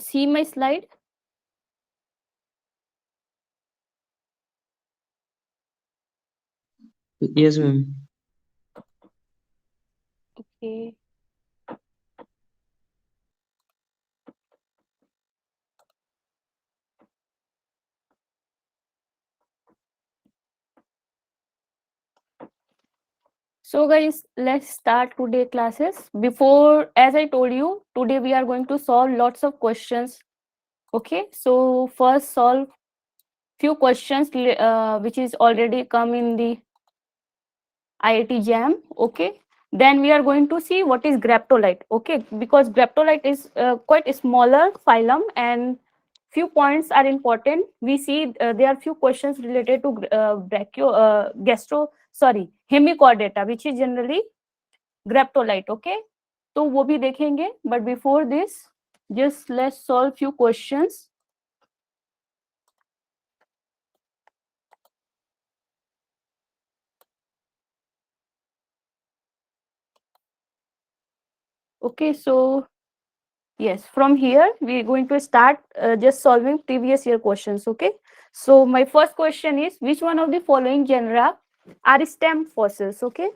see my slide? Yes, ma'am. Okay. So guys, let's start today classes. Before, as I told you, today we are going to solve lots of questions. Okay, so first solve few questions which is already come in the IIT JAM. Okay, then we are going to see what is graptolite. Okay, because graptolite is quite a smaller phylum and few points are important. We see there are few questions related to hemichordata, which is generally graptolite. Okay, तो वो भी देखेंगे, but before this just let's solve few questions. Okay, so yes, from here we are going to start just solving previous year questions. Okay, so my first question is, which one of the following genera are stem fossils? Okay,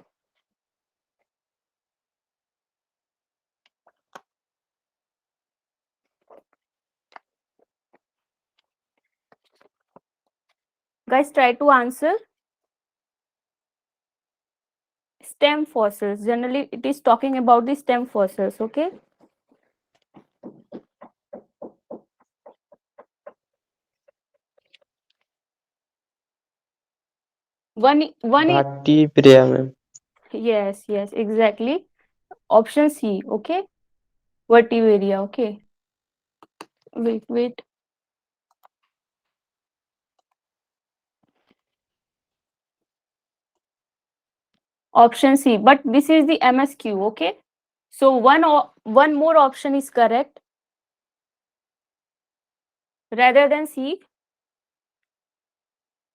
guys, try to answer. Stem fossils, generally it is talking about the stem fossils. Okay, one Bhatti Priya, ma'am. yes, yes, exactly. Option C. Okay, vertivaria. Okay, wait. Option C, but this is the MSQ. Okay, so one more option is correct rather than C.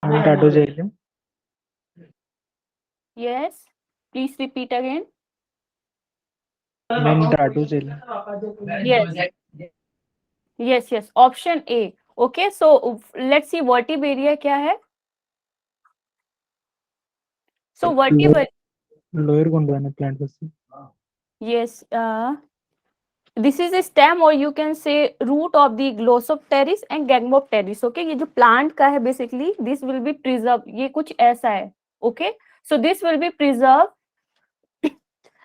Mentatoxylum. Yes, please repeat again. Mentatoxylum. Yes, yes. Option A. Okay, so let's see vertivaria क्या है. So vertivaria, Lower Gondwana plant was. yes. This is a stem or you can say root of the glossopteris and gangmopteris. Okay, ये जो plant का है basically this will be preserved. ये कुछ ऐसा है. Okay, so this will be preserved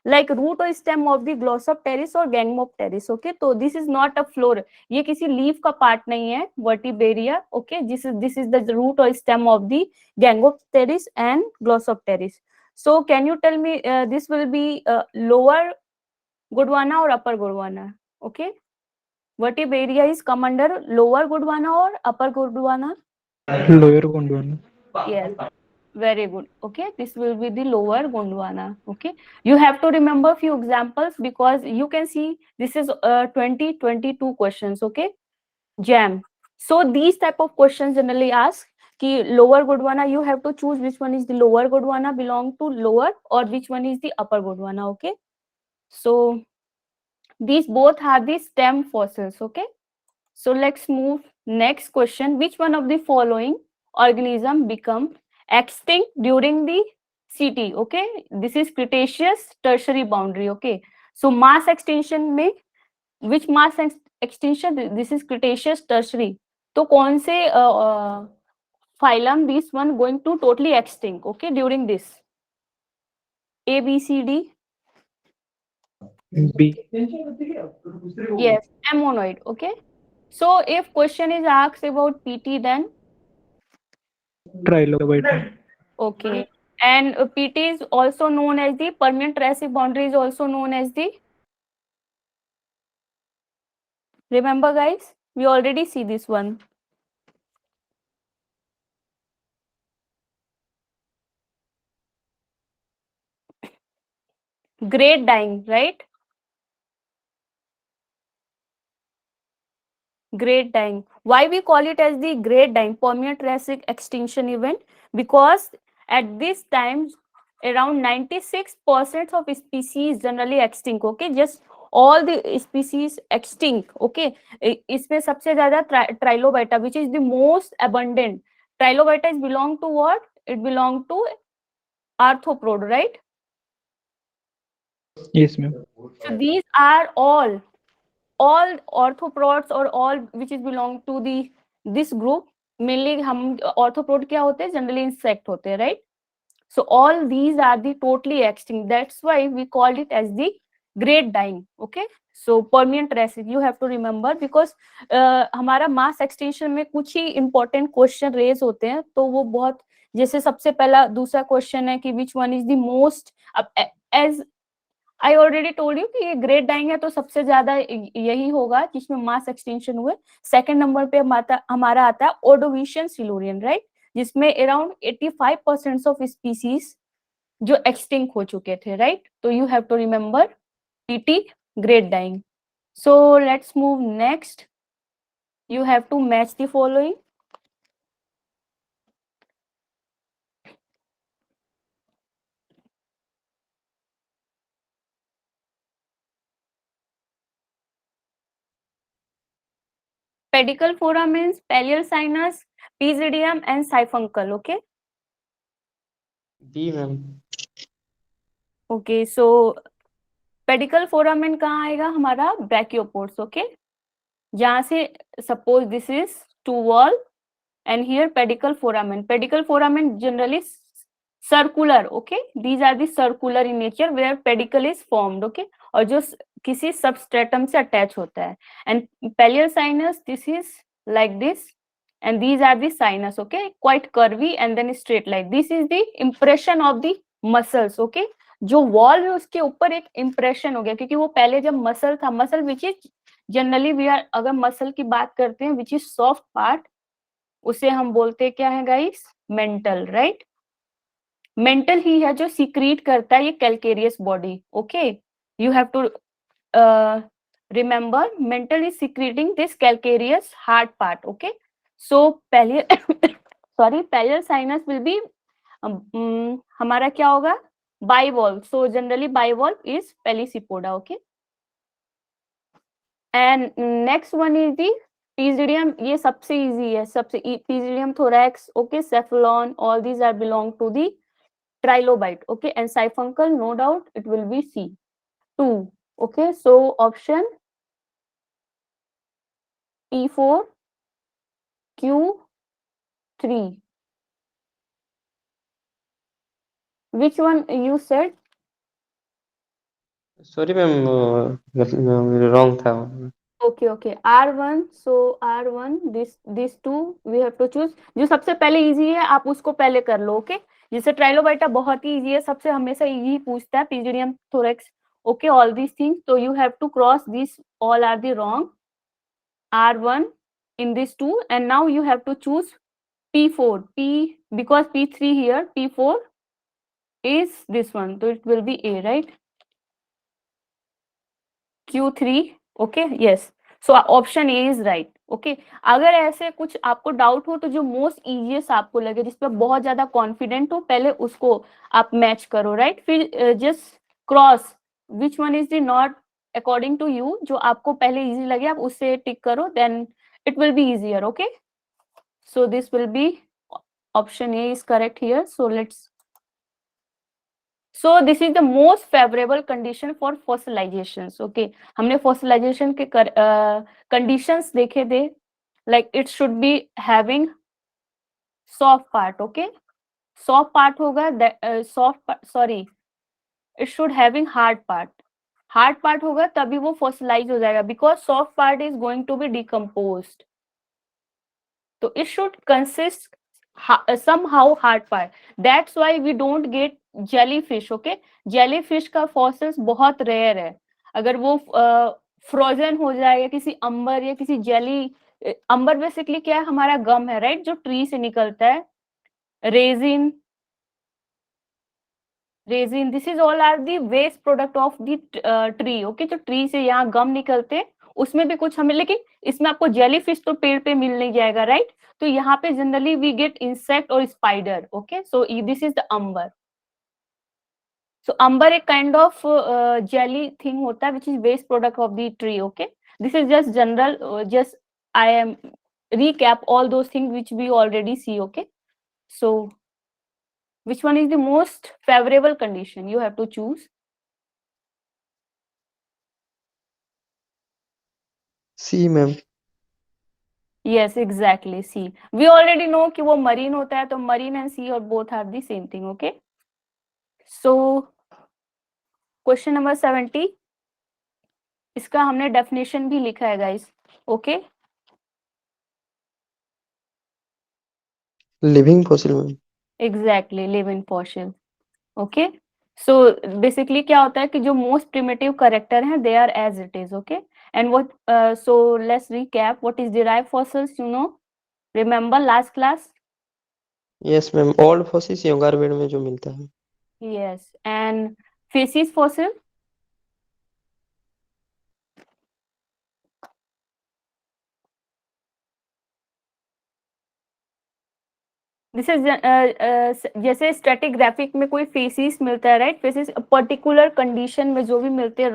like root or stem of the glossopteris or gangmopteris. Okay, तो this is not a flower. ये किसी leaf का part नहीं है vertibaria. Okay, this is the root or stem of the gangmopteris and glossopteris. So can you tell me this will be lower Gondwana or upper Gondwana? Okay, vertibaria is come under lower Gondwana or upper Gondwana? Lower Gondwana. Yes, very good. Okay, this will be the lower Gondwana. Okay, you have to remember few examples because you can see this is 2022 questions. Okay, JAM. So these type of questions generally ask कि lower Gondwana, you have to choose which one is the lower Gondwana belong to lower or which one is the upper Gondwana. Okay, so these both have the stem fossils. Okay, so let's move next question. Which one of the following organism become extinct during the CT? Okay, this is Cretaceous tertiary boundary. Okay, so mass extinction में which mass extinction? This is Cretaceous tertiary. तो कौन से phylum this one going to totally extinct? Okay, during this A, B, C, D. B. Yes, ammonoid. Okay, so if question is asked about PT, then Trilobite. okay. And PT is also known as the permanent triassic boundary is also known as the, remember guys, we already see this one. Great dying, right? Great dying. Why we call it as the great dying, permanent triassic extinction event? Because at this time around 96% of species generally extinct. Okay, just all the species extinct. Okay, इसमें सबसे ज्यादा Trilobita, which is the most abundant. Trilobita is belong to what? It belong to arthropod, right? Yes, ma'am. So these are all arthropods or all which is belong to the this group. Mainly हम arthropod क्या होते हैं? Generally insect होते हैं, right? So all these are the totally extinct. That's why we called it as the great dying. Okay. So permanent residue you have to remember, because हमारा mass extinction में कुछ ही important question raise होते हैं, तो वो बहुत, जैसे सबसे पहला दूसरा question है कि which one is the most, as I already told you कि ये ग्रेट डाइंग है तो सबसे ज्यादा यही होगा जिसमें मास एक्सटेंशन हुए. सेकंड नंबर पे हमारा आता है ओडोविशियन सिलूरियन, राइट, जिसमें अराउंड 85% ऑफ स्पीसीज जो एक्सटिंक्ट हो चुके थे, राइट. तो you have to remember TT great dying. So let's move next. You have to match the following. Pedicle foramens, Paleocynus, Pygidium and Siphuncle. Okay. B, ma'am. Okay, so pedicle foramen कहाँ आएगा? हमारा brachiopods. Okay, जहां से suppose this is two wall and here pedicle foramen. Pedicle foramen generally circular. Okay, these are the circular in nature where pedicle is formed. Okay, और जो किसी substratum से attach होता है. And pallial sinus this is like this and these are the sinus. Okay, quite curvy and then straight like this is the impression of the muscles. Okay, जो wall है उसके ऊपर एक इंप्रेशन हो गया, क्योंकि वो पहले जब मसल था, muscle which is generally we are, अगर मसल की बात करते हैं विच इज सॉफ्ट पार्ट, उसे हम बोलते हैं क्या है गाइस? Mantle, right. मेंटल ही है जो सीक्रीट करता है ये calcareous body. Okay, you have to remember mental is secreting this calcareous hard part. Okay, so Paleosinus will be हमारा क्या होगा? Bivalve. So generally bivalve is Pelecypoda. Okay, and next one is the Pygidium. ये सबसे easy है, सबसे Pygidium thorax. Okay, cephalon, all these are belong to the trilobite. Okay, and Siphuncle, no doubt it will be C. 2. Okay, so option P4, Q3. Which one you said? Sorry, ma'am. Wrong था. Okay. R1. So R1. These two we have to choose. जो सबसे पहले easy है आप उसको पहले कर लो. Okay. जैसे ट्राइलोबाइटा बहुत ही easy है, सबसे हमेशा easy पूछता है. Pygidium thorax. Okay, all these things. So you have to cross these. All are the wrong. R1 in these two, and now you have to choose P4. Because P3 here. P4 is this one, so it will be A, right? Q3. Okay, yes. So option A is right. Okay, अगर ऐसे कुछ आपको doubt हो तो जो most easiest आपको लगे, जिस पे बहुत ज्यादा कॉन्फिडेंट हो, पहले उसको आप मैच करो, राइट. फिर just cross which one is the not according to you, जो आपको पहले इजी लगे आप उससे टिक करो, then it will be easier. Okay, so this will be option A is correct here. So this is the most favorable condition for fossilizations. Okay, हमने fossilization के conditions देखे थे, like it should be having soft part. Okay, soft part होगा it should having hard part. Hard part होगा तभी वो fossilize हो जाएगा, because soft part is going to be decomposed. So it should consist somehow hard part. That's why we don't get jellyfish. Okay, jellyfish का fossils बहुत rare है. अगर वो फ्रोजन हो जाए या किसी अंबर या किसी जेली, अंबर बेसिकली क्या है? हमारा गम है, राइट, जो ट्री से निकलता है. Resin, this is all are the waste product of the tree. Okay, जो ट्री से यहाँ गम निकलते हैं उसमें भी कुछ हमें, लेकिन इसमें आपको जेलीफिश तो पेड़ पे मिल नहीं जाएगा, राइट. तो यहाँ पे जनरली वी गेट इंसेक्ट और spider. Okay, so this is the amber. So amber एक kind of jelly thing होता है which is waste product of the tree. Okay, this is just general, just I am recap all those things which we already see. Okay, so which one is the most favorable condition? You have to choose. C ma'am. Yes, exactly. C. We already know कि वो marine होता है, तो marine and sea और both are the same thing. Okay. So question number 70. इसका हमने definition भी लिखा है guys. Okay. Living fossil ma'am. Exactly, living fossil. Okay. So basically क्या होता है कि जो most primitive character हैं they are as it is. Okay. And what so let's recap what is derived fossils. You know, remember last class? Yes ma'am, old fossils younger bed में जो मिलता है। Yes. And facies fossil? This is जैसे stratigraphic में कोई faces मिलता है, right? Faces particular condition में जो भी मिलते हैं,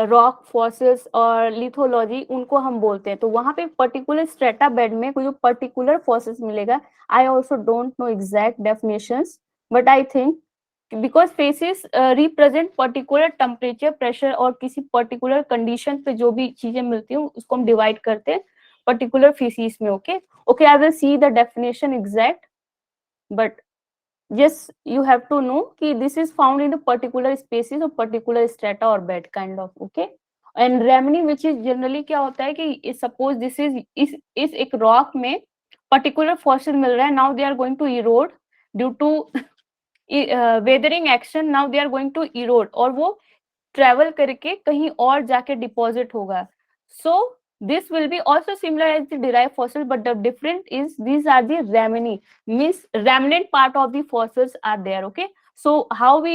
रॉक फॉसिल्स और लिथोलॉजी, उनको हम बोलते हैं। तो वहां पे पर्टिकुलर स्ट्रेटा बेड में कोई जो पर्टिकुलर फॉसिल्स मिलेगा, I also don't know exact definitions, but I think because faces represent particular temperature, pressure और किसी पर्टिकुलर कंडीशन पे जो भी चीजें मिलती हैं उसको हम डिवाइड करते हैं पर्टिकुलर फेसिस में। Okay okay, I will see the definition exact, but yes, you have to know कि this is found in a particular species or particular strata or bed kind of. Okay, and remini which is generally क्या होता है कि suppose this is इस एक rock में particular fossil मिल रहा है, now they are going to erode due to weathering action, now they are going to erode और वो travel करके कहीं और जाके deposit होगा। So this will be also similar as the derived fossil, but the difference is these are the remini, means remnant part of the fossils are there. Okay, so how we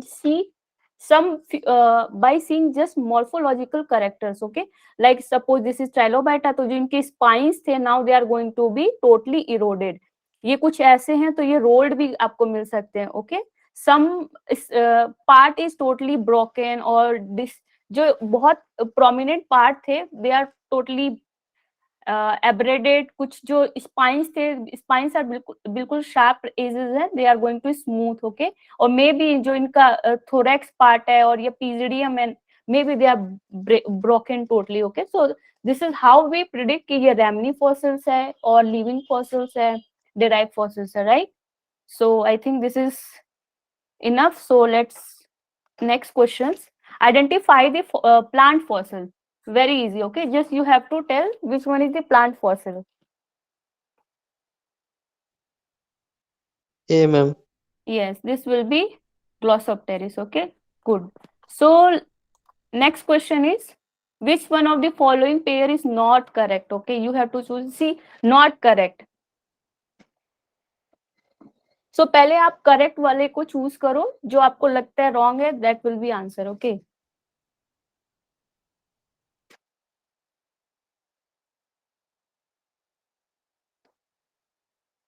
see some by seeing just morphological characters. Okay, like suppose this is trilobita, तो जो इनके spines थे now they are going to be totally eroded. ये कुछ ऐसे हैं तो ये rolled भी आपको मिल सकते हैं। Okay, some part is totally broken और this जो बहुत प्रोमिनेंट पार्ट थे दे आर टोटली एब्रेडेड, कुछ जो स्पाइंस थे, स्पाइंस आर बिल्कुल शार्प एजेस है, they are going to smooth. Okay, और मे बी जो इनका थोरैक्स पार्ट है और ये पीजिडियम है, maybe they are broken totally. Okay, so this is how we predict कि ये रेमनी फॉसिल्स है और लिविंग फॉसिल्स है, डिराइव फॉसिल्स है, right? So I think this is enough. So let's next questions. Identify the plant fossil. Very easy. Okay, just you have to tell which one is the plant fossil. A ma'am. Yes, this will be Glossopteris. Okay, good. So next question is which one of the following pair is not correct? Okay, you have to choose. See, not correct. So पहले आप correct वाले को choose करो, जो आपको लगता है wrong है, that will be answer. Okay.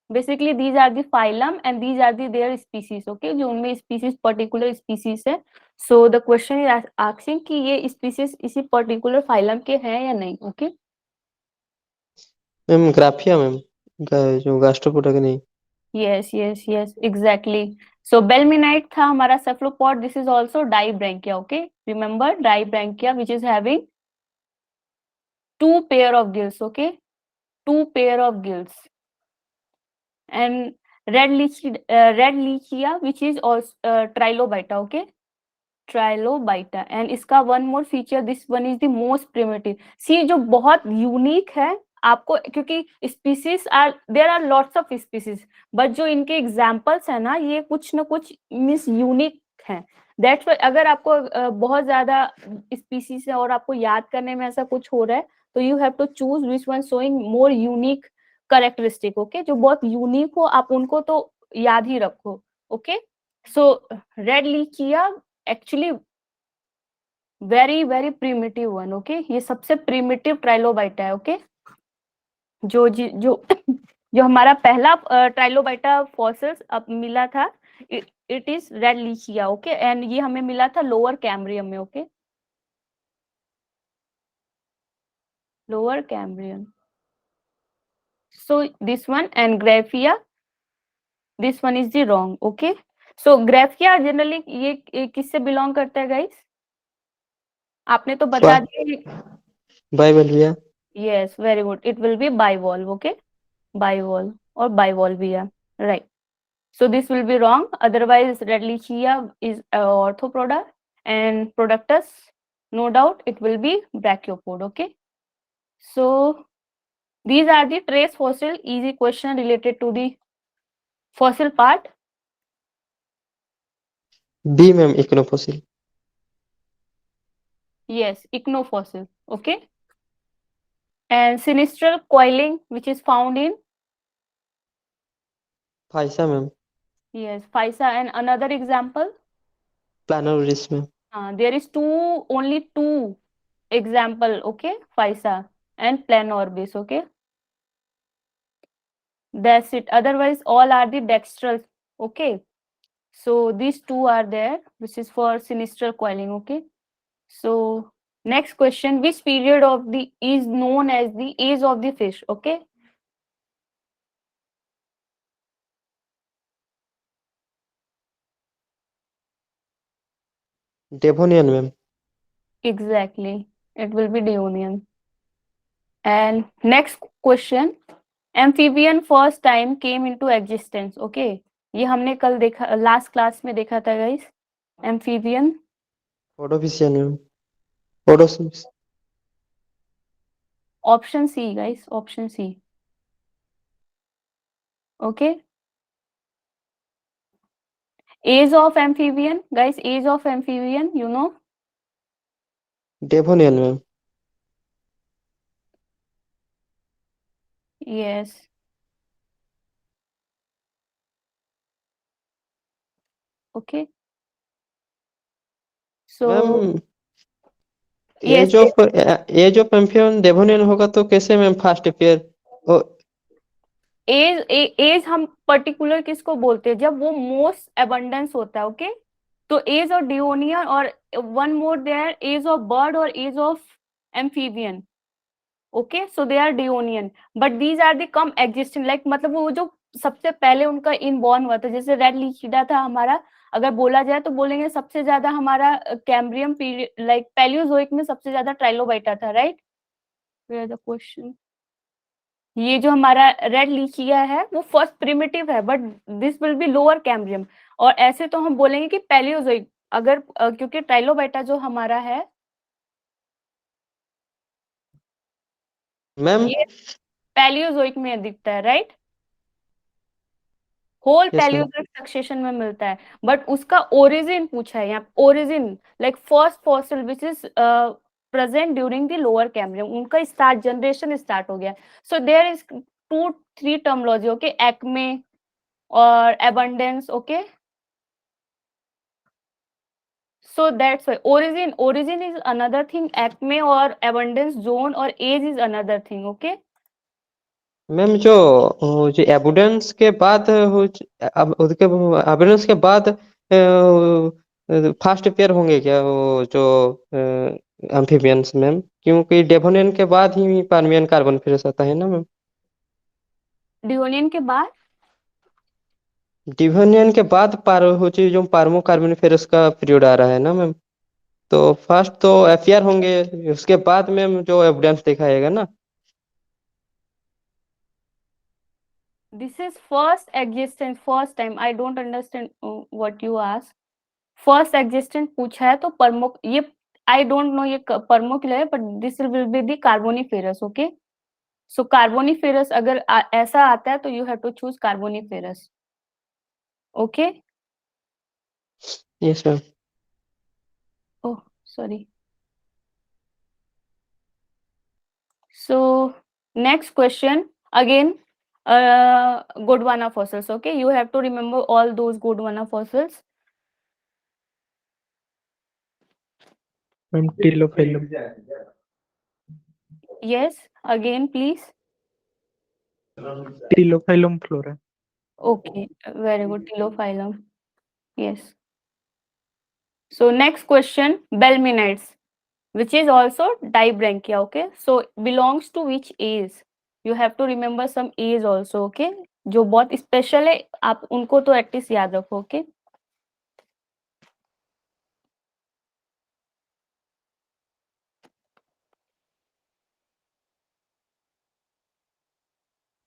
Basically these are the phylum and these are the their species. Okay, जो उनमें species particular species है. So the question is asking कि ये species इसी particular phylum के हैं या नहीं. Okay. मैम ग्राफिया मैम, जो गास्ट्रोपोडा के नहीं। Yes, yes, yes, exactly. So Belminite था हमारा cephalopod. This is also dibranchia. Okay, remember dibranchia which is having 2 pair of gills. Okay, 2 pair of gills. And red lichia which is also trilobita. Okay, trilobita. And इसका one more feature, this one is the most primitive. See, जो बहुत unique है आपको, क्योंकि species are there are lots of species, but जो इनके examples है ना, ये कुछ ना कुछ miss unique है. That's why अगर आपको बहुत ज्यादा species है और आपको याद करने में ऐसा कुछ हो रहा है, तो you have to choose which one showing more unique characteristic. Okay, जो बहुत unique हो आप उनको तो याद ही रखो. Okay, so red lichia actually very primitive one. Okay, ये सबसे primitive trilobita है. Okay, जो जो जो हमारा पहला trilobita fossils अब मिला था, it is red lichia, okay, and ये हमें मिला था lower Cambrian में, okay, lower Cambrian. So this one and Graphia, this one is the wrong, okay. So Graphia generally ये किससे belong करता है guys? आपने तो बता दिया. बाइवल्विया. Yes, very good. It will be bivalve, okay, bivalve or bivalvia, right. So this will be wrong. Otherwise, Redlichia is orthopoda and Productus, no doubt, it will be Brachiopod. Okay. So these are the trace fossil. Easy question related to the fossil part. B ma'am ichnofossil. Yes, ichnofossil. Okay. And sinistral coiling, which is found in, Physa ma'am. yes, Physa. And another example. Planorbis ma'am. There is only two example, okay, Physa and Planorbis, okay. That's it. Otherwise, all are the dextral, okay. So these two are there, which is for sinistral coiling, okay. So next question, which period of the is known as the age of the fish, okay. Devonian ma'am. Exactly, it will be Devonian. And next question, amphibian first time came into existence, okay. ये हमने कल देखा, last class में देखा था guys, amphibian. Ordovician ma'am. ओडोसिस. Option C, guys, option C. Okay. Age of amphibian, guys, age of amphibian, you know. Devonian ma'am. Yes. Okay. So ma'am yes, age of amphibian Devonian होगा तो कैसे ma'am fast pair. Age हम particular किसको बोलते हैं जब वो most abundance होता है, ओके. तो एज ऑफ डिओनियन और one more there age of bird और age of amphibian, okay. So they are Devonian but these are the come existing, like मतलब वो जो सबसे पहले उनका इनबॉर्न हुआ था, जैसे रेड लिचिडा था हमारा, अगर बोला जाए तो बोलेंगे सबसे ज्यादा हमारा कैम्ब्रियम पीरियड, लाइक पैलियोजोइक में सबसे ज्यादा ट्राइलोबाइटा था, राइट. वेयर द क्वेश्चन, ये जो हमारा रेड लीचिया है वो फर्स्ट प्रिमिटिव है, but this will be lower कैम्ब्रियम. और ऐसे तो हम बोलेंगे कि पैलियोजोइक, अगर क्योंकि ट्राइलोबाइटा जो हमारा है मैम ये पैलियोजोइक में दिखता है, right. Whole yes ma'am. Paleozoic succession में मिलता है, बट उसका ओरिजिन पूछा है यहाँ, origin like first fossil which is present during the lower Cambrian, उनका स्टार्ट जनरेशन स्टार्ट हो गया. So there is 2-3 terminology, okay, acme और abundance, okay. So that's why origin is another thing, acme or abundance zone or age is another thing, okay. Ma'am जो एबुडेंस के बाद अब उसके एबुडेंस के बाद फास्ट पेयर होंगे क्या वो जो एम्फीबियंस मैम, क्योंकि डेवोनियन के बाद ही पार्मियन कार्बन फिर आता है ना मैम. डिओनियन के बाद डिवोनियन के बाद जो पार्मो कार्बोनिफेरस का पीरियड आ रहा है ना मैम, तो फर्स्ट तो एफआर होंगे, उसके बाद मैम जो एविडेंस दिखाएगा ना. this is first existence, first time. I don't understand what you ask. First existence पूछा है तो परमो, ये I don't know ये परमोक्युलर है, but this will be the carboniferous, okay. So carboniferous अगर ऐसा आता है तो you have to choose carboniferous, okay. Yes ma'am. Oh, sorry. So next question again, Gondwana fossils, okay. You have to remember all those Gondwana fossils. Ma'am Ptilophyllum. Yes, again please. Ptilophyllum flora. Okay, very good. Tilophyllum. Yes. So next question, Belminites, which is also dibranchia. Okay, so belongs to which age? You have to remember some age also. Okay, जो बहुत special है, आप उनको तो at least याद रखो. Okay.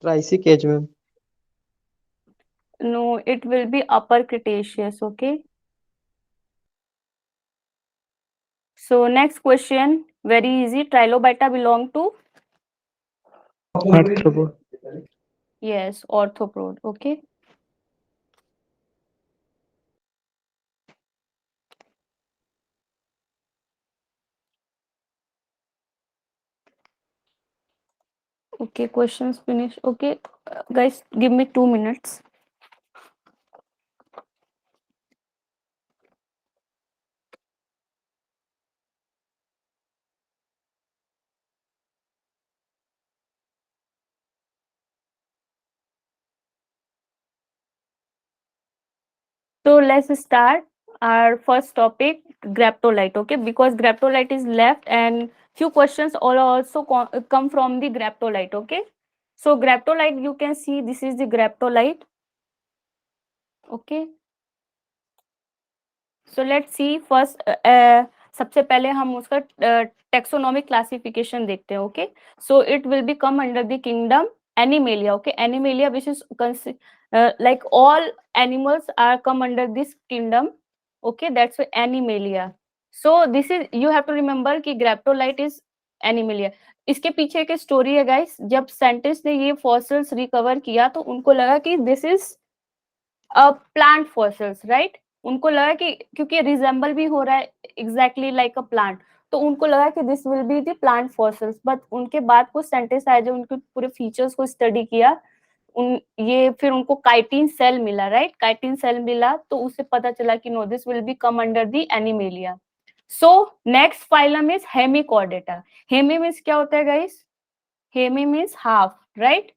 Triassic age ma'am. No, it will be Upper Cretaceous. Okay. So next question, very easy. Trilobita belong to? Arthropod. Yes, Orthopod. Okay. Okay, questions finished. Okay, guys, give me 2 minutes. So let's start our first topic, graptolite. Okay, because graptolite is left, and few questions all also come from the graptolite. Okay, so graptolite, you can see this is the graptolite. Okay, so let's see first. सबसे पहले हम उसका taxonomic classification देखते हैं. Okay, so it will be come under the kingdom animalia. Okay, animalia which is like all animals are come under this kingdom. Okay, that's why animalia. So this is, you have to remember कि graptolite is animalia. इसके पीछे एक story है guys. जब scientist ने ये fossils recover किया तो उनको लगा कि this is plant fossils, right. उनको लगा कि क्योंकि रिजेंबल भी हो रहा है एग्जैक्टली लाइक अ प्लांट, तो उनको लगा कि this will be the plant fossils. But उनके बाद कुछ साइंटिस्ट आए जो उनके पूरे फीचर्स को स्टडी किया, ये फिर उनको काइटिन सेल मिला, राइट. काइटिन सेल मिला तो उससे पता चला कि no, this will be come under the Animalia. So next phylum is Hemichordata. Hemi means क्या होता है guys? Hemi means half, right.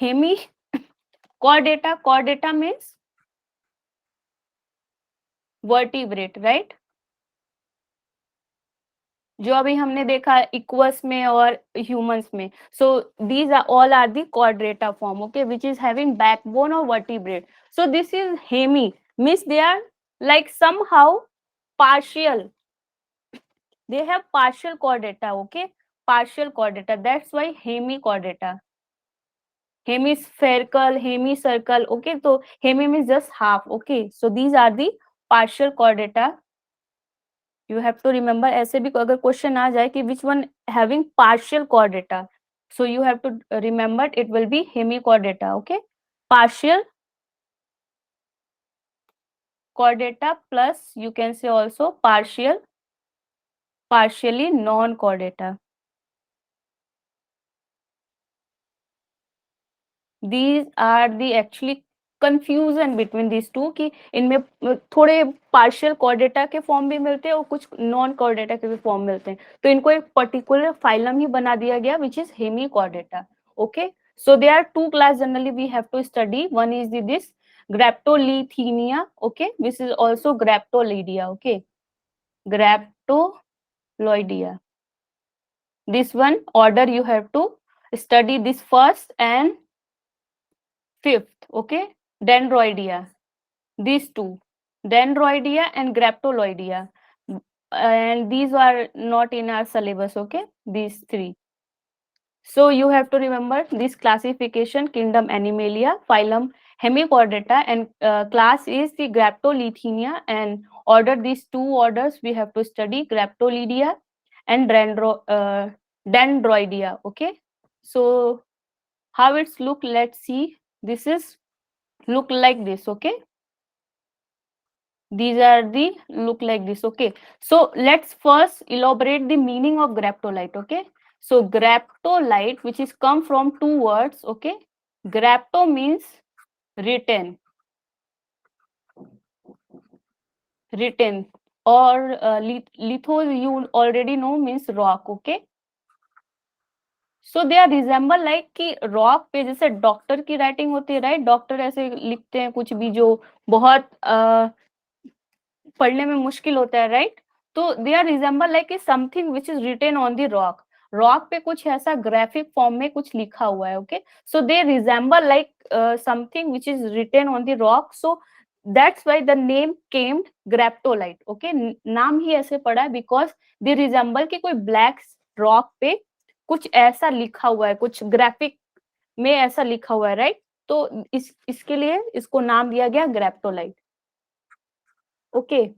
Hemi chordata means vertebrate, right. जो अभी हमने देखा इक्वस में और ह्यूमंस में. So these are all are the chordata form, okay, which is having backbone or vertebrate. So this is hemi, means they are like somehow partial, they have partial chordata. Okay, partial chordata, that's why hemichordata. Hemispherical, hemicircle. Okay, so hemi means just half. Okay, so these are the partial chordata. You have to remember, ऐसे भी अगर question आ जाए कि which one having partial chordata, so you have to remember it will be hemichordata. Okay, partial chordata plus you can say also partially non chordata. These are the actually confusion between this two कि इनमें थोड़े partial Chordata के form भी मिलते हैं और कुछ non Chordata के भी फॉर्म मिलते हैं, तो इनको एक पर्टिकुलर फाइलम ही बना दिया गया which is Hemichordata. Okay, so they are two class generally we have to study. One is this Graptolithina, okay, which is also Graptoloidea. Okay, Graptoloidea. This one order you have to study this first and fifth. Okay, Dendroidea. These two, Dendroidea and Graptoloidea, and these are not in our syllabus. Okay, these three. So you have to remember this classification: kingdom Animalia, phylum Hemichordata, and class is the Graptolithenia. And order, these two orders we have to study: Graptolidea and Dendroidea. Okay, so how it's look, let's see. This is look like this. Okay, these are the look like this. Okay, so let's first elaborate the meaning of graptolite. Okay, so graptolite, which is come from two words. Okay, grapto means written, or litho you already know means rock. Okay, so they are resemble like कि rock पे जैसे doctor की writing होती है, right, doctor ऐसे लिखते हैं कुछ भी जो बहुत पढ़ने में मुश्किल होता है, राइट, तो they are resemble like something which is written on the rock, rock पे कुछ ऐसा ग्राफिक फॉर्म में कुछ लिखा हुआ है, okay, so they resemble like something which is written on the rock, so that's why the name came graptolite, okay, नाम ही ऐसे पड़ा है बिकॉज दे रिजेंबल कि कोई ब्लैक रॉक पे कुछ ऐसा लिखा हुआ है, कुछ ग्राफिक में ऐसा लिखा हुआ है, राइट, तो इसके लिए इसको नाम दिया गया ग्रेप्टोलाइट, okay.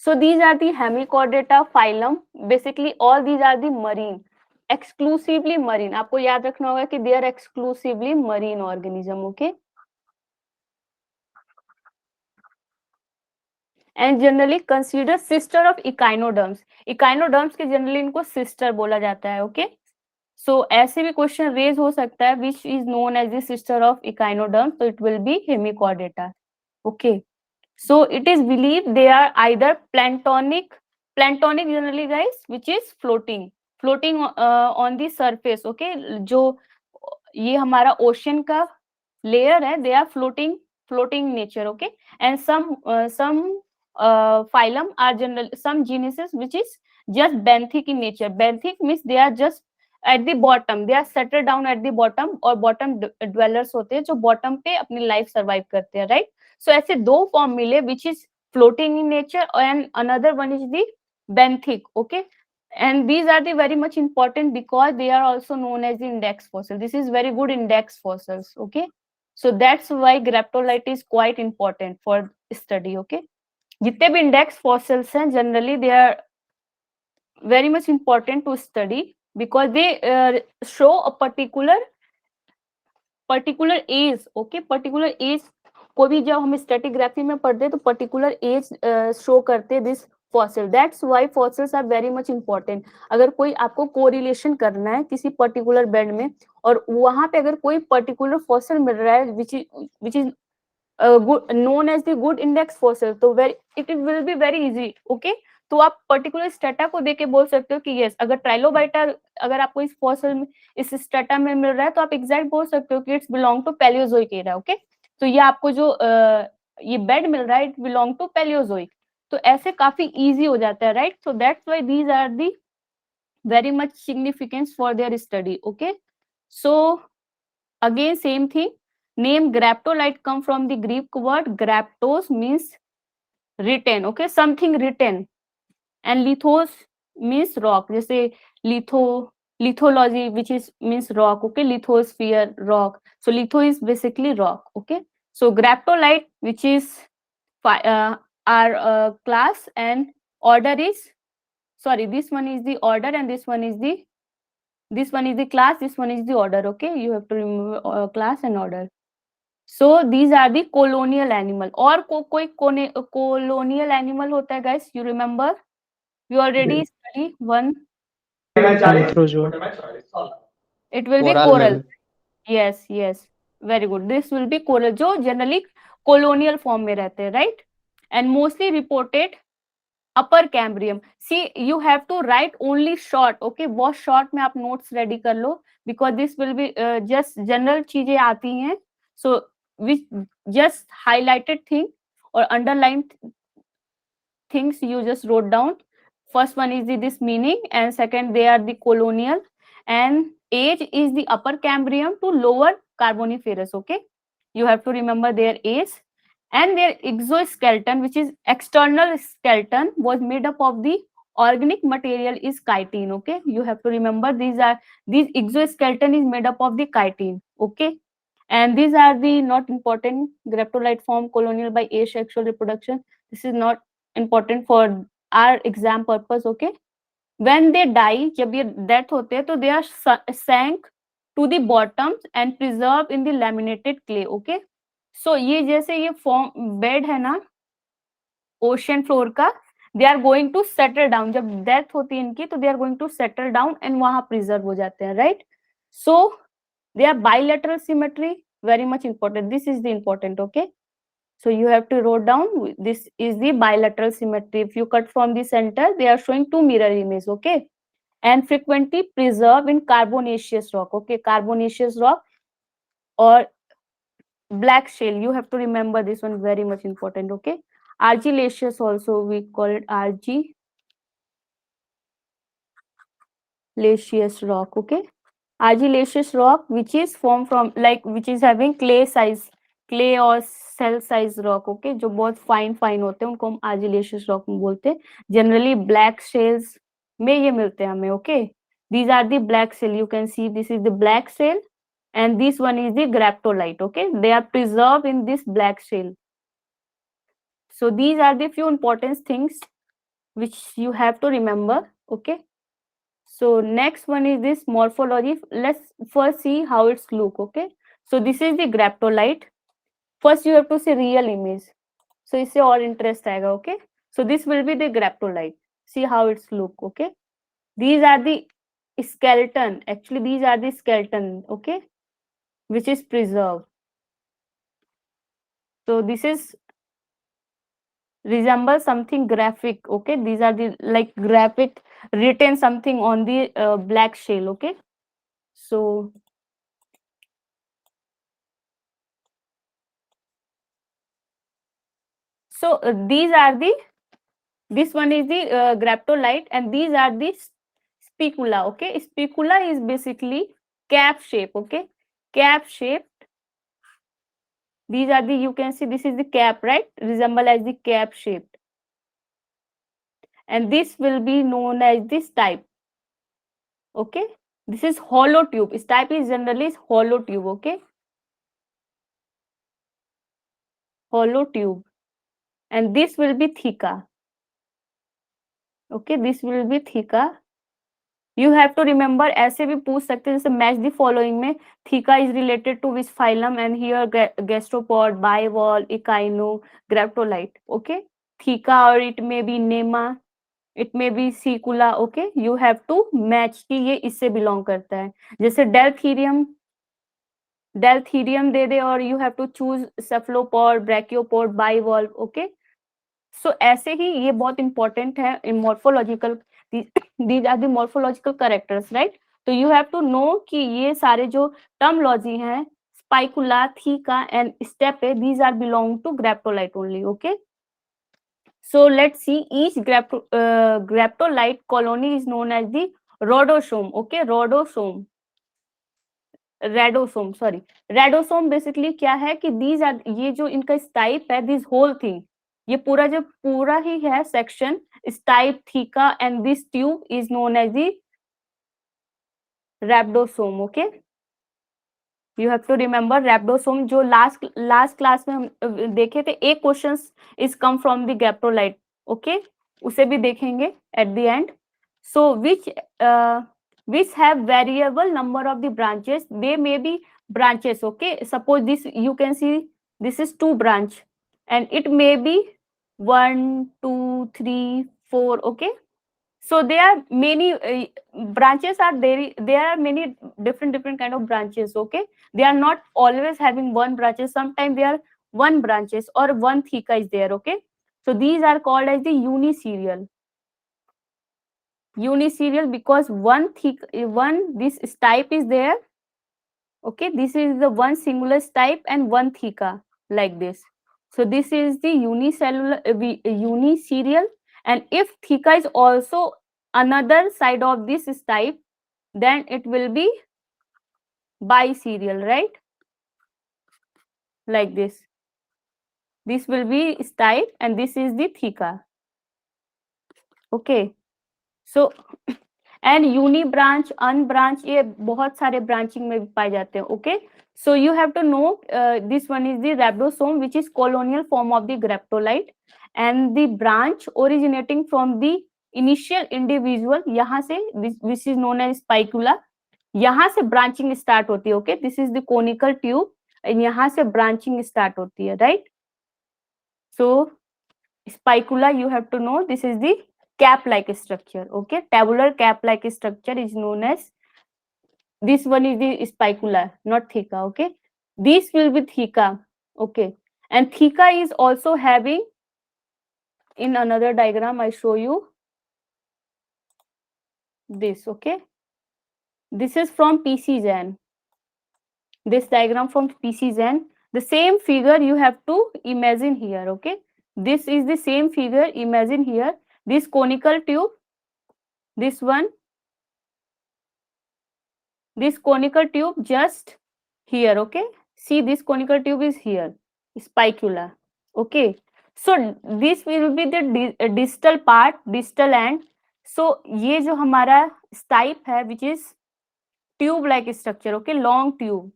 So these are the Hemichordata phylum. Basically, all these are the marine, exclusively marine. आपको याद रखना होगा कि they are exclusively marine organism, okay? And generally considered sister of echinoderms. Echinoderms के generally इनको sister बोला जाता है, okay? So ऐसे भी question raise हो सकता है, which is known as the sister of echinoderms. So it will be Hemichordata, okay? So it is believed they are either planktonic generally guys, which is floating on the surface, okay, जो ये हमारा ocean का layer है, they are floating nature, okay, and some phylum are general, some genuses which is just benthic in nature. Benthic means they are just at the bottom, they are settled down at the bottom, और bottom dwellers होते हैं जो bottom पे अपनी life survive करते हैं, right? So ऐसे दो फॉर्म मिले which is floating in nature and another one is the benthic, okay, and these are the very much important because they are also known as the index fossil. This is very good index fossils, okay, so that's why graptolite is quite important for study, okay. जितने भी index fossils हैं generally they are very much important to study because they show a particular age, okay, particular age को भी जब हम stratigraphy में पढ़ते हैं तो पर्टिकुलर एज शो करते हैं this fossil, that's why fossils are very much important. अगर कोई आपको कोरिलेशन करना है किसी पर्टिकुलर बेड में और वहां पे अगर कोई पर्टिकुलर फॉसिल मिल रहा है which is known as the good index fossil, तो it will be very easy, okay, तो आप पर्टिकुलर स्टेटा को देके बोल सकते हो कि यस, अगर ट्राइलोबाइटा अगर आपको इस फॉसिल में इस स्टेटा में मिल रहा है तो आप एग्जैक्ट बोल सकते हो कि it's belong to Paleozoic era, okay, तो ये आपको जो ये बेड मिल रहा है इट बिलोंग टू पैलियोजोइक, तो ऐसे काफी इजी हो जाता है, right, so that's why these are the very much significance for their study, okay. So again same thing, name graptolite come from the Greek word graptos means written, okay, something written, and lithos means rock, जैसे lithology which is means rock, okay, lithosphere rock, so litho is basically rock, okay, so graptolite which is our class and order is, sorry, this one is the order and this one is the class, this one is the order, okay, you have to remember class and order. So these are the colonial animal. और कोई colonial animal होता है guys, you remember, you already study one, Anthrozoa. it will be Coral coral. में yes, very good, this will be coral जो generally colonial form में रहते हैं, right, and mostly reported upper Cambrian. See you have to write only short, okay, बहुत short में आप notes ready कर लो because this will be just general चीजें आती हैं, so which just highlighted thing और underline things you just wrote down. First one is this meaning and second they are the colonial and age is the upper Cambrian to lower Carboniferous, okay, you have to remember their age. And their exoskeleton which is external skeleton was made up of the organic material is chitin, okay, you have to remember these exoskeleton is made up of the chitin, okay, and these are the not important graptolite form colonial by asexual reproduction, this is not important for our exam purpose, okay. When they die, जब ये death होते हैं तो they are sank to the bottom and preserved in the laminated clay, okay. So ये जैसे ये form bed है ना ocean floor का, they are going to settle down, जब death होती है इनकी तो they are going to settle down and वहाँ preserve हो जाते हैं, right. So they are bilateral symmetry, very much important, this is the important, okay. So you have to write down this is the bilateral symmetry. If you cut from the center, they are showing two mirror images, okay. and frequently preserved in carbonaceous rock. Okay, carbonaceous rock or black shale. You have to remember this one, very much important. Okay, argillaceous also we call it argillaceous rock. Okay, argillaceous rock which is formed from which is having clay और cell size rock. Okay, जो बहुत fine fine होते हैं उनको हम argillaceous rock बोलते हैं. Generally black shells में ये मिलते हैं हमें. Okay, these are the black shale. You can see this is the black shale and this one is the graptolite. Okay, they are preserved in this black shale. So these are the few important things which you have to remember. Okay, so next one is this morphology. Let's first see how it's look. Okay, so this is the graptolite. First you have to see real image, so इससे और interest आएगा. Okay, so this will be the graptolite. See how it's look. Okay, these are the skeleton. Actually these are the skeleton. Okay, which is preserved. So this is resemble something graphic. Okay, these are the like graphic written something on the black shale. Okay, so these are the, this one is the graptolite and these are the spicula. Okay, spicula is basically cap shape. Okay, cap shape. These are the, you can see this is the cap, right, resemble as the cap shaped, and this will be known as this type. Okay, this is hollow tube. This type is generally hollow tube. Okay, hollow tube, and this will be theca. Okay, this will be theca. You have to remember, ऐसे भी पूछ सकते हैं जैसे match the following में theca is related to which phylum and here gastropod, bivalve, echino, graptolite. Okay, theca और it may be nema, it may be sicula. Okay, you have to match कि ये इससे बिलोंग करता है. जैसे डेल्थीरियम दे दे और you have to choose cephalopod, brachiopod, bivalve. Okay, so ऐसे ही ये बहुत इंपॉर्टेंट है in morphological. these are the morphological characters, right? तो you have to know कि ये सारे जो terminology हैं, spicula, theca and steppe, these are belong to graptolite only. Okay, so let's see each graptolite colony is known as the rhodosome. Okay, radosome, sorry, radosome basically क्या है कि these are, ये जो इनका type है, this whole thing, ये पूरा ही है section type theca and this tube is known as the rhabdosome. Okay, you have to remember rhabdosome. जो last class में हम देखे थे, एक questions is come from the graptolite. Okay, उसे भी देखेंगे at the end. So which have variable number of the branches. They may be branches. Okay, suppose this, you can see this is 2 branch and it may be 1, 2, 3, 4. Okay, so there are many branches are there are many different kind of branches. Okay, they are not always having one branches. Sometimes they are one branches or one theca is there. Okay, so these are called as the uniserial because one this type is there. Okay, this is the one singular type and one theca like this. So this is the uniserial, and if theca is also another side of this type, then it will be biserial, right? Like this. This will be type and this is the theca. Okay, so and unibranch, unbranch, ये बहुत सारे branching में पाए जाते हैं. Okay, so you have to know this one is the rhabdosome, which is colonial form of the graptolite, and the branch originating from the initial individual, यहाँ से which is known as spicula, यहाँ से branching start होती है. Okay, this is the conical tube and यहाँ से branching start होती है, right? So spicula, you have to know this is the cap like structure. Okay, tabular cap like structure is known as, this one is the spicula, not theca. Okay, this will be theca. Okay, and theca is also having, in another diagram I show you, this. Okay, this is from PC Zen. This diagram from PC Zen. The same figure you have to imagine here. Okay, this is the same figure. Imagine here this conical tube, this one, this conical tube just here. Okay, see this conical tube is here, spicula. Okay, so this will be the distal part, distal end. So ये जो हमारा stipe है, which is tube like structure. Okay, long tube.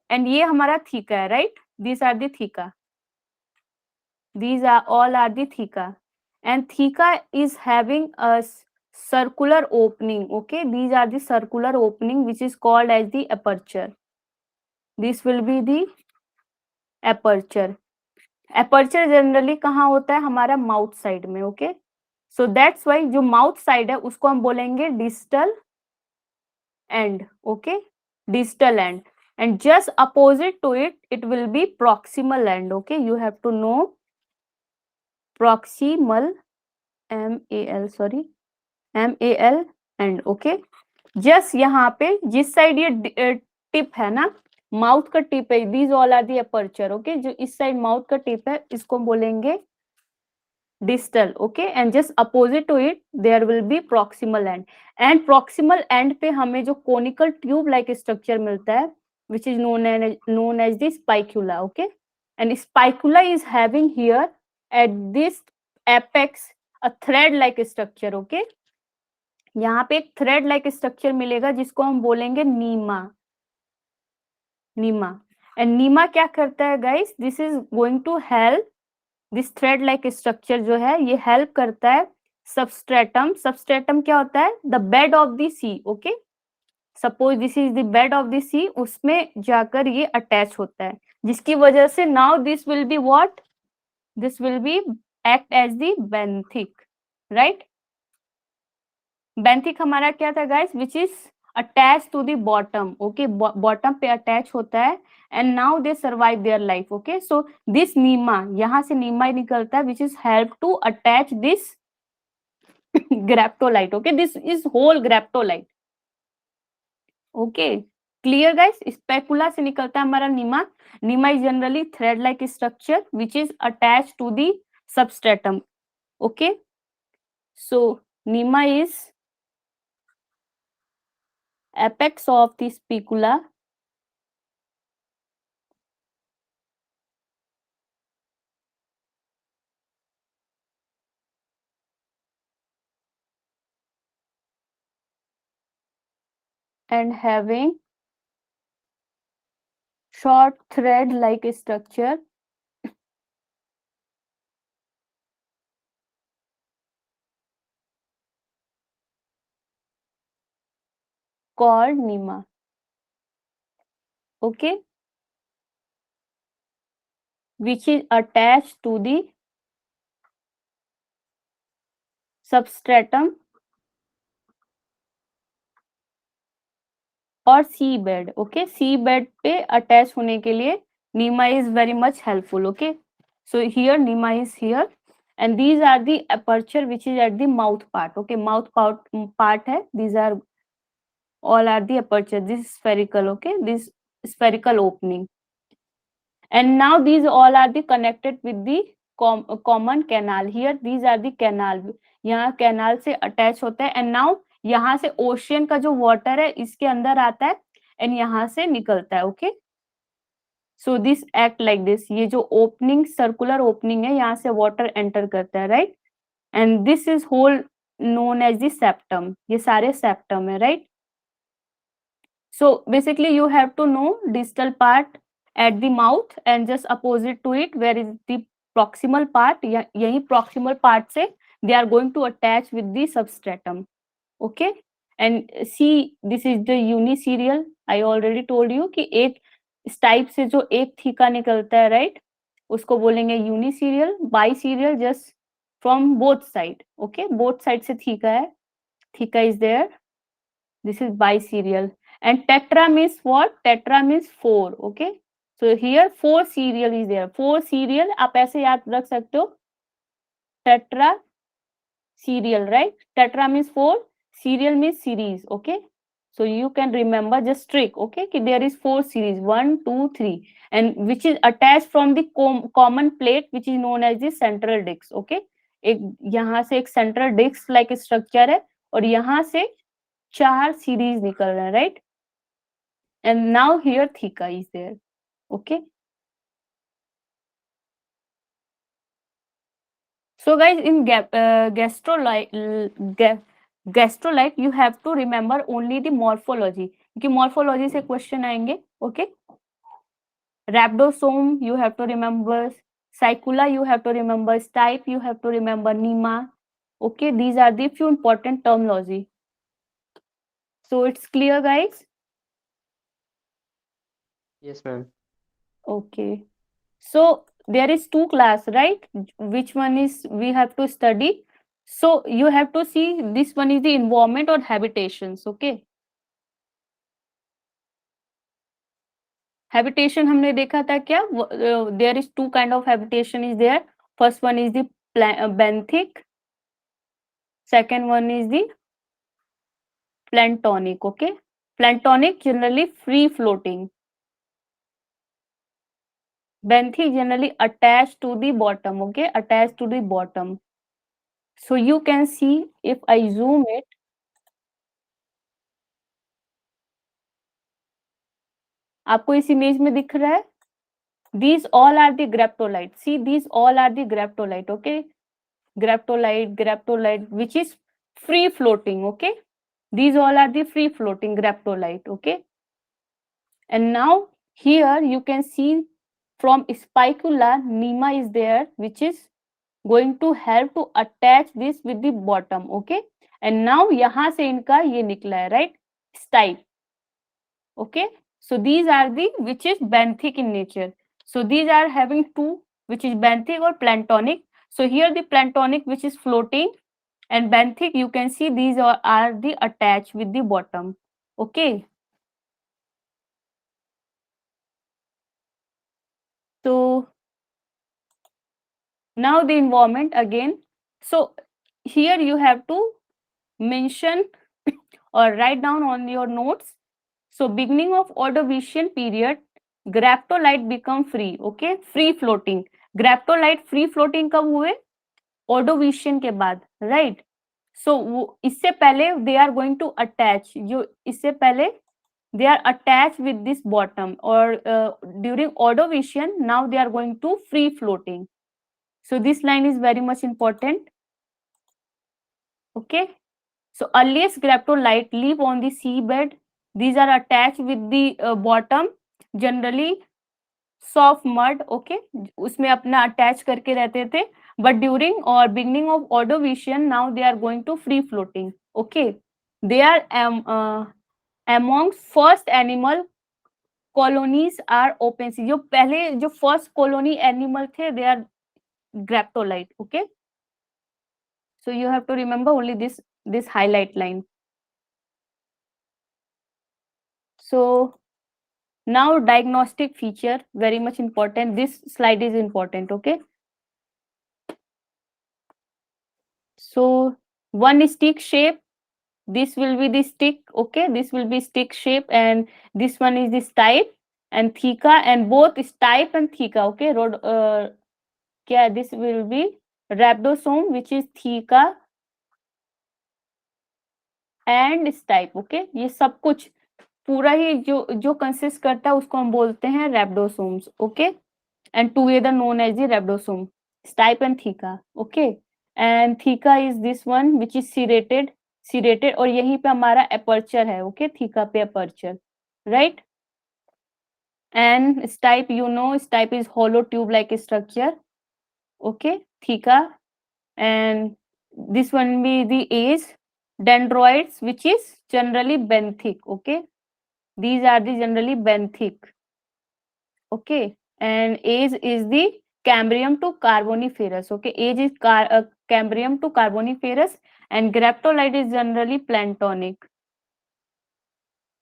And ये हमारा theca है, right? These are the theca. These are all are the theca. And theca is having a circular opening. Okay, these are the circular opening which is called as the aperture. This will be the aperture. Aperture generally कहाँ होता है? हमारा mouth side में. Okay, so that's why जो mouth side है उसको हम बोलेंगे distal end. Okay, distal end. And just opposite to it, it will be proximal end. Okay, you have to know proximal, MAL, sorry, MAL end. Okay, just यहाँ पे जिस side ये tip है ना, माउथ का टिप है, these all are the aperture. Okay, जो इस साइड माउथ का टिप है इसको बोलेंगे distal. Okay, and just opposite to it there will be proximal end. And proximal end पे हमें जो conical tube like structure मिलता है, which is known as the spicula. Okay, and spicula is having here at this apex a thread like structure. Okay, यहाँ पे एक thread like structure मिलेगा जिसको हम बोलेंगे नीमा. नीमा. And नीमा क्या करता है guys? This is going to help this thread like structure जो है ये help करता है substratum. Substratum क्या होता है? The bed of the sea. Okay, suppose this is the bed of the sea, उसमें जाकर ये attach होता है, जिसकी वजह से now this will be what? This will be act as the benthic, right? Benthic हमारा क्या था guys? Which is attached to the bottom. Okay, bottom पे attach होता है and now they survive their life. Okay, so this नीमा, यहाँ से नीमा ही निकलता है which is help to attach this graptolite. Okay, this is whole graptolite. Okay, clear guys? Spicula से निकलता है हमारा नीमा. नीमा is generally thread like structure which is attached to the substratum. Okay, so Neema is apex of the spicula and having short thread like structure called Neema. Okay, which is attached to the substratum और sea bed. Okay, sea bed पे attach होने के लिए nema is very much helpful. Okay, so here nema is here and these are the aperture which is at the mouth part. Okay, mouth part hai, these are all are the aperture. This is spherical. Okay, this spherical opening, and now these all are the connected with the common canal. Here these are the canal, यहाँ canal से attach होता है and now यहाँ से ocean का जो water है इसके अंदर आता है एंड यहाँ से निकलता है. Okay, so this act like this. ये जो ओपनिंग सर्कुलर ओपनिंग है यहाँ से वाटर एंटर करता है, right? And this is hole known as the septum. ये सारे सेप्टम है, right? So basically you have to know distal part at the mouth and just opposite to it where is the proximal part. यही proximal part से they are going to attach with the substratum. Okay, and see this is the uniserial. I already told you कि एक stipe से जो एक theca निकलता है, right, उसको बोलेंगे uniserial. Biserial just from both side. Okay, both side से थीका है, theca is there. This is biserial. And tetra means what? Tetra means 4. Okay, so here 4 serial is there. 4 serial आप ऐसे याद रख सकते हो, tetra serial, right? Tetra means 4, Serial means series, okay? So you can remember just trick, okay? There is 4 series, 1, 2, 3, and which is attached from the common plate, which is known as the central disc, okay? एक यहाँ से एक central disc like structure है और यहाँ से 4 series निकल रहे हैं, right? And now here theca is there, okay? So guys, in gastrolite you have to remember only the morphology, क्योंकि morphology से question आएंगे, okay? Rhabdosome you have to remember, Sicula you have to remember, Stipe you have to remember, Nema, okay? These are the few important terminology. So it's clear, guys? Yes, ma'am. Okay. So there is 2 class, right? Which one is we have to study? So you have to see this one is the environment or habitations, okay? Habitation हमने देखा था क्या? There is 2 kind of habitation is there. First one is the benthic. Second one is the planktonic, okay? Planktonic generally free floating. Benthic generally attached to the bottom, okay? Attached to the bottom. So you can see if I zoom it, आपको इस image में दिख रहा है? These all are the graptolite. See, these all are the graptolite, okay? Graptolite, which is free floating, okay? These all are the free floating graptolite, okay? And now here you can see from spicula, Nema is there, which is going to help to attach this with the bottom, okay? And now यहाँ से इनका ये निकला है, right? Stipe, okay? So these are the which is benthic in nature. So these are having 2, which is benthic or planktonic. So here the planktonic which is floating, and benthic you can see these are the attached with the bottom, okay? So now the environment again. So here you have to mention or write down on your notes. So beginning of Ordovician period, graptolite become free, okay? Free floating. Graptolite free floating कब हुए? Ordovician के बाद, right? So इससे पहले they are going to attach. जो इससे पहले they are attached with this bottom, or during Ordovician now they are going to free floating. So this line is very much important, okay? So earliest graptolite live on the seabed. These are attached with the bottom, generally soft mud, okay? उसमें अपना attach करके रहते थे. But during or beginning of Ordovician, now they are going to free floating, okay? They are among first animal colonies are open sea. जो पहले जो first colony animal थे, they are graptolite, okay? So you have to remember only this highlight line. So now diagnostic feature, very much important. This slide is important, okay? So one stick shape, this will be the stick, okay? This will be stick shape, and this one is the stipe and theca, and both stipe and theca, okay? Yeah, this will be rhabdosome, which is theca and stipe, okay? ये सब कुछ पूरा ही जो consist करता है उसको हम बोलते हैं rhabdosomes, okay? And together known as the rhabdosome, stipe and theca, okay? And theca is this one which is serrated, और यहीं पे हमारा aperture है, okay? theca पे aperture, right? And stipe, you know, stipe is hollow tube like structure, okay? theca, and this one be the age, dendroids, which is generally benthic, okay? These are the generally benthic, okay? And age is the Cambrium to Carboniferous, okay? Age is Cambrium to Carboniferous, and graptolite is generally planktonic,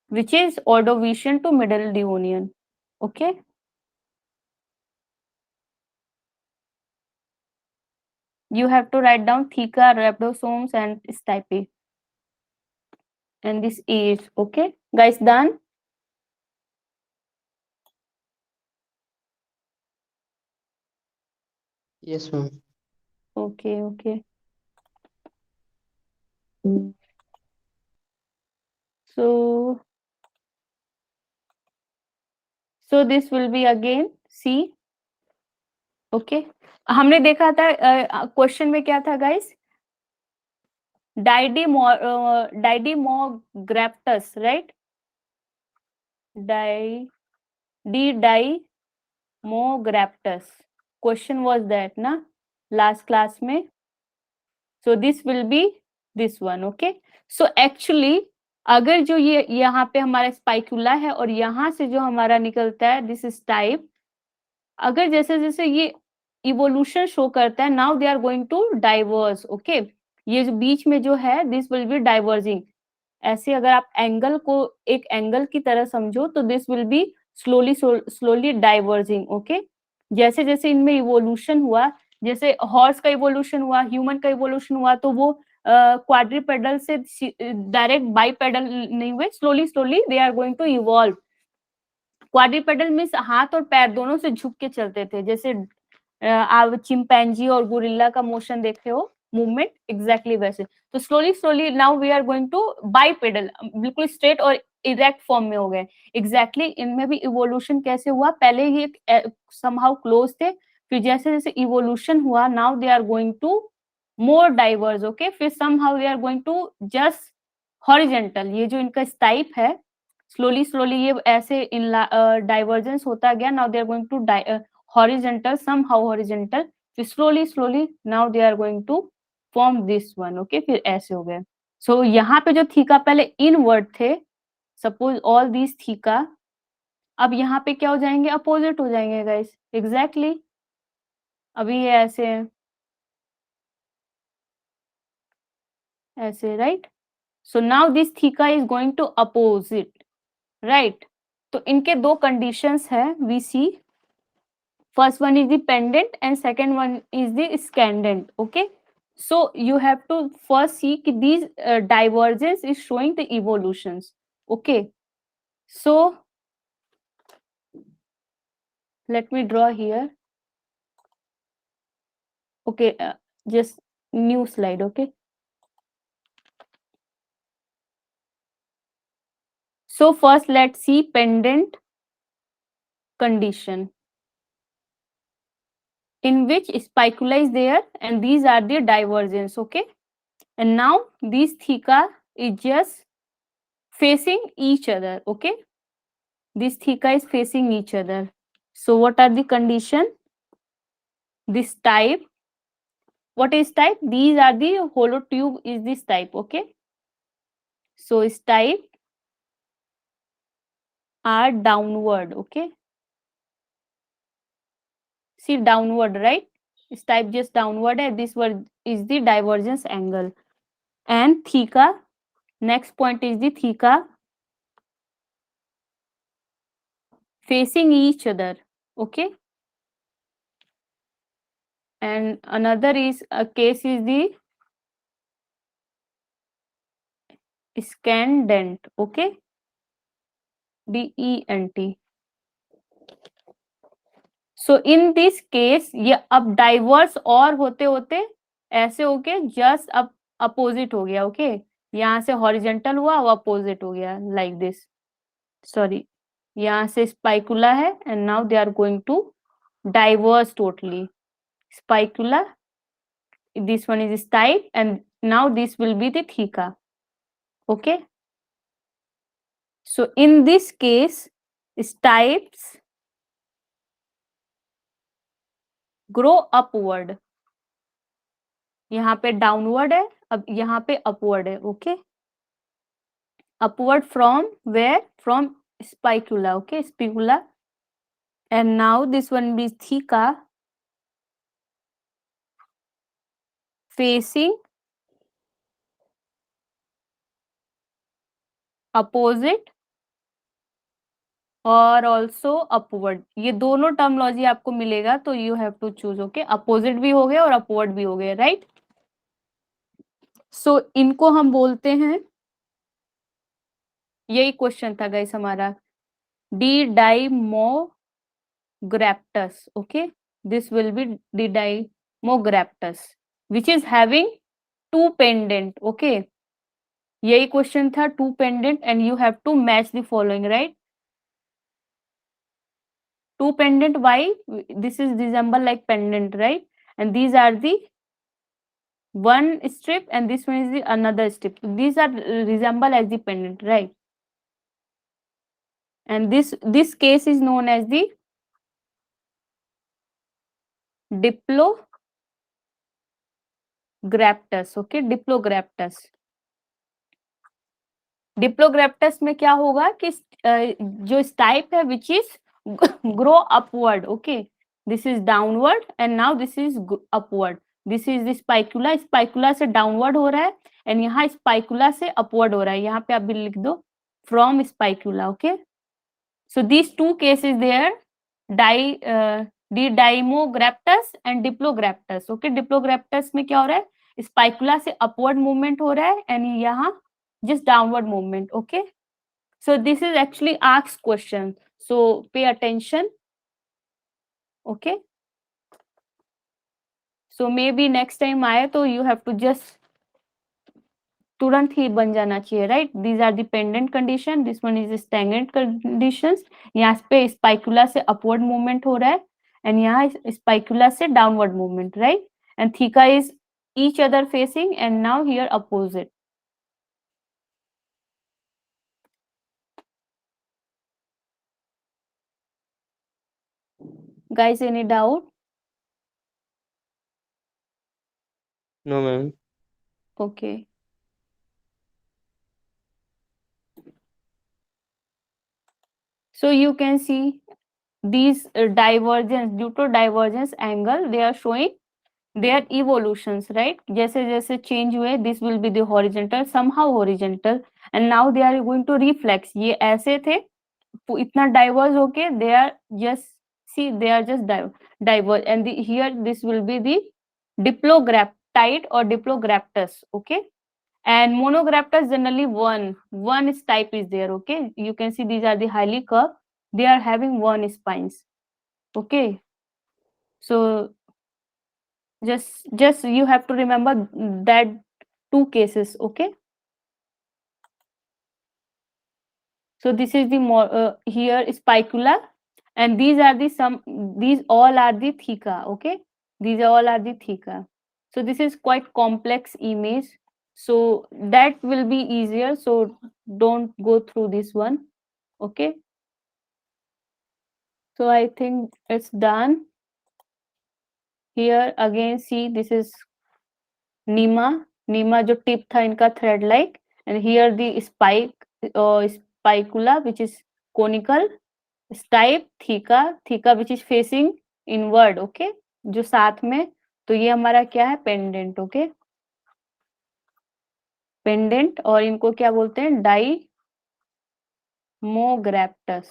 which is Ordovician to Middle Devonian, okay? You have to write down theca, rhabdosomes, and stipe. and this is. Okay, guys, done? Yes, ma'am. Okay, okay. So this will be again C. Okay. हमने देखा था question में क्या था guys? Didymograptus, right? Didymograptus question was that ना last class में. So this will be this one. Okay, so actually अगर जो ये यहाँ पे हमारा स्पाइकुला है और यहाँ से जो हमारा निकलता है दिस इज टाइप, अगर जैसे जैसे ये इवोल्यूशन शो करता है, now they are going to diverse. Okay, ये जो बीच में जो है दिस विल बी डाइवर्जिंग. ऐसे अगर आप एंगल को एक एंगल की तरह समझो तो this will B slowly diverging. Okay, जैसे जैसे इनमें इवोल्यूशन हुआ, जैसे हॉर्स का इवोल्यूशन हुआ, ह्यूमन का इवोल्यूशन हुआ, तो वो क्वाड्रीपेडल से डायरेक्ट बाईपेडल नहीं हुए, slowly slowly they are going to evolve. Quadrupedal means हाथ और पैर दोनों से झुक के चलते थे, जैसे आप चिंपैंजी और गोरिल्ला का मोशन देख रहे हो, मूवमेंट एग्जैक्टली वैसे. तो slowly slowly now we are going to bipedal, बिल्कुल स्ट्रेट और इरेक्ट फॉर्म में हो गए. एग्जैक्टली इनमें भी इवोल्यूशन कैसे हुआ, पहले ही समहाउ क्लोज थे, फिर जैसे जैसे इवोल्यूशन हुआ now they are going to more diverse. Okay, फिर somehow they are going to just horizontal. ये जो इनका स्टाइप है स्लोली स्लोली ये ऐसे इन डाइवर्जेंस होता गया. Now they are going to horizontal, somehow horizontal, फिर slowly now they are going to form this one. okay, फिर ऐसे हो गए. so यहाँ पे जो थीका पहले इनवर्ड थे, suppose all these थीका, अब यहाँ पे क्या हो जाएंगे, अपोजिट हो जाएंगे गाइस. एग्जैक्टली अभी ये ऐसे है, ऐसे, right? so now this theca is going to opposite, right? तो इनके दो कंडीशंस है, we see. First one is the pendant and second one is the scandent. Okay, so you have to first see कि these divergence is showing the evolutions. Okay, so let me draw here. Okay, just new slide. Okay, so first let's see pendant condition in which spicula is there and these are the divergence. Okay, and now these theta is just facing each other. Okay, this theta is facing each other. So what are the condition? This type, what is type? These are the hollow tube is this type. Okay, so its type are downward. Okay, see downward, right? Its type just downward and this one is the divergence angle. And theta, next point is the theta facing each other. Okay, and another is a case is the scandent. Okay, DENT. So in this case ये अब diverse और होते होते ऐसे होके just अब opposite हो गया. ओके, यहाँ से हॉरिजेंटल हुआ वो अपोजिट हो गया लाइक दिस. सॉरी, यहाँ से स्पाइकुला है and now they are going to diverse totally. Sicula, this one is stipe and now this will be the theca. Okay, so in this case stipes grow upward. यहाँ पे downward है, अब यहाँ पे upward है. Okay, upward from where, from sicula. Okay, sicula, and now this one be theca facing opposite और also upward. ये दोनों टर्मोलॉजी आपको मिलेगा तो you have to choose. Okay, opposite भी हो गए और अपवर्ड भी हो गए, राइट? सो इनको हम बोलते हैं यही क्वेश्चन था गाइस हमारा, Didymograptus. Okay, this will be Didymograptus, which is having two pendant. Okay, यही क्वेश्चन था, two pendant, and you have to match the following, right? Two pendant, why? This is resemble like pendant, right? And these are the one strip, and this one is the another strip. These are resemble as the pendant, right? And this case is known as the Diplograptus. Okay, Diplograptus. Diplograptus में क्या होगा कि जो stipe है which is grow upward. Okay, this is downward and now this is upward. This is the sicula, sicula से downward हो रहा है एंड यहाँ स्पाइकुला से अपवर्ड हो रहा है. यहाँ पे आप भी लिख दो from sicula. Okay, so these two cases there, Didymograptus and Diplograptus. Okay, Diplograptus में क्या हो रहा है, स्पाइकुला से अपवर्ड मूवमेंट हो रहा है एंड यहाँ just downward movement. Okay, so this is actually asked question, so pay attention. Okay, so maybe next time आए तो you have to just तुरंत ही बन जाना चाहिए, right? These are the pendant condition, this one is stagnant conditions. यहाँ पे स्पाइकुला से upward movement हो रहा है and यहाँ स्पाइकुला से downward movement, right? And theta is each other facing and now here opposite. Guys, any doubt? No, ma'am. Okay. So you can see these divergence, due to divergence angle, they are showing their evolutions, right? जैसे जैसे change हुए, this will be the horizontal, somehow horizontal, and now they are going to reflex. ये ऐसे थे, इतना diverge होके, they are just, see, they are just diverge, and here this will be the diplograptide or diplograptus. Okay, and monograptus generally one type is there. Okay, you can see these are the highly curved, they are having one spines. Okay, so just you have to remember that two cases. Okay, so this is the more here spicula, and these are the these all are the theca. Okay, these all are the theca. So this is quite complex image, so that will be easier, so don't go through this one. Okay, so I think it's done. Here again, see, this is Nima जो tip था इनका thread like, and here the spicula which is conical, stipe, theca which is facing inward. Okay, जो साथ में, तो ये हमारा क्या है, pendant. Okay, pendant, और इनको क्या बोलते हैं, Dimograptus.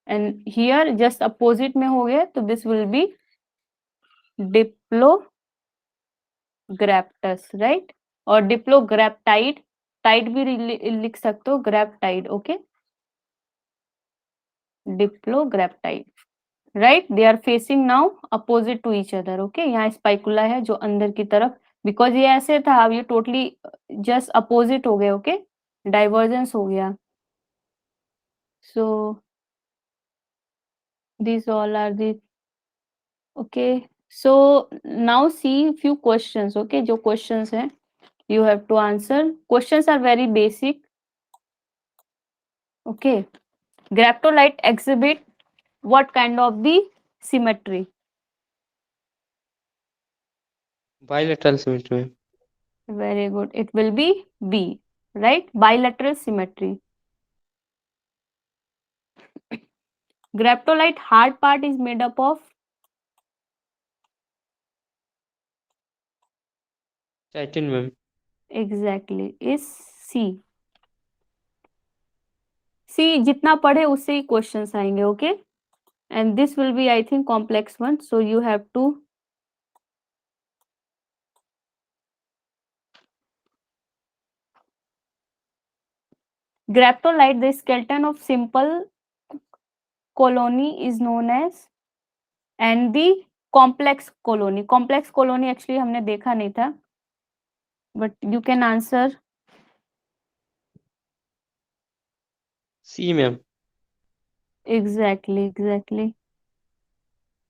and here just opposite में हो गया, तो this will be Diplograptus, right? और Diplograptide, टाइड भी लिख सकते हो, graptide. Okay, Diplograptide, right? They are facing now opposite to each other. Okay, यहाँ स्पाइकुला है जो अंदर की तरफ, बिकॉज ये ऐसे था, अब ये टोटली जस्ट अपोजिट हो गए. ओके, डाइवर्जेंस हो गया. सो these all are the, okay, so now see few questions. Okay, जो questions हैं you have to answer. Questions are very basic. Okay, graptolite exhibit what kind of the symmetry? Bilateral symmetry. Very good, it will be B, right? Bilateral symmetry. Graptolite hard part is made up of Chitin, ma'am. exactly is C. C जितना पढ़े उससे ही questions आएंगे. Okay, and this will be, I think, complex one, so you have to graptolite, the skeleton of simple colony is known as, and the complex colony actually हमने देखा नहीं था, but you can answer. C ma'am. Exactly.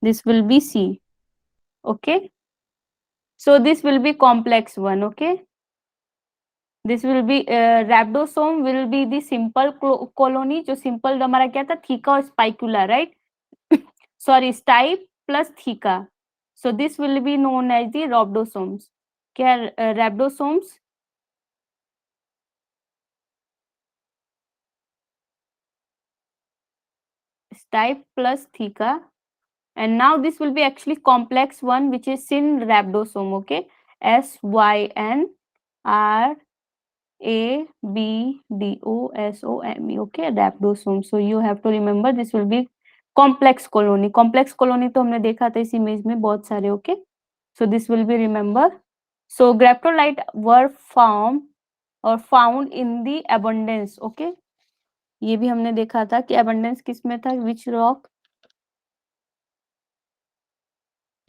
This will be C. Okay. So this will be complex one. Okay. This will be rhabdosome will be the simple colony. जो simple हमारा क्या था, thica और spicula, right? Sorry, stipe plus thica. So this will be known as the rhabdosomes. क्या rhabdosomes? Stipe plus thica. And now this will be actually complex one, which is syn rhabdosome. Okay, SYNRABDOSOME. Okay, rhabdosome. So you have to remember this will be complex colony. Complex colony तो हमने देखा था इस image में बहुत सारे. Okay, so this will be remember. So graptolite were found in the abundance. Okay, ये भी हमने देखा था कि abundance किस में था, which rock?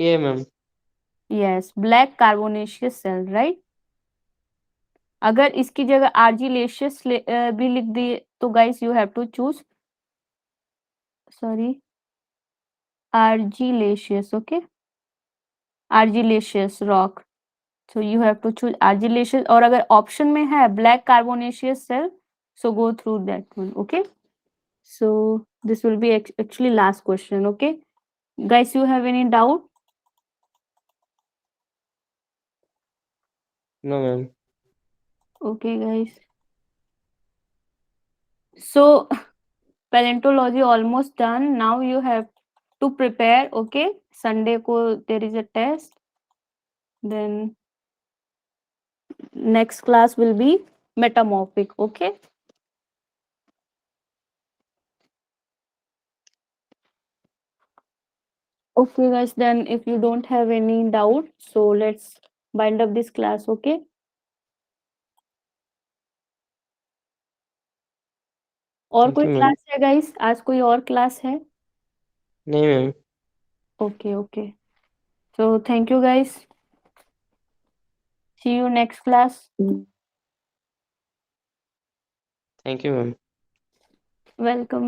A ma'am. Yes, black carbonaceous cell, right? अगर इसकी जगह argillaceous भी लिख दिए तो guys you have to choose, sorry, argillaceous. Okay, argillaceous rock, so you have to choose argillaceous. और अगर option में है black carbonaceous cell, so go through that one. Okay, so this will be actually last question. Okay guys, you have any doubt? No ma'am. Okay guys, so paleontology almost done. Now you have to prepare. Okay, Sunday ko there is a test, then next class will be metamorphic. Okay, guys, then if you don't have any doubt, so let's bind up this class. Okay, और thank कोई you ma'am. Class है guys? आज कोई और class है? नहीं ma'am. Okay, so thank you guys, see you next class. Thank you ma'am. Welcome.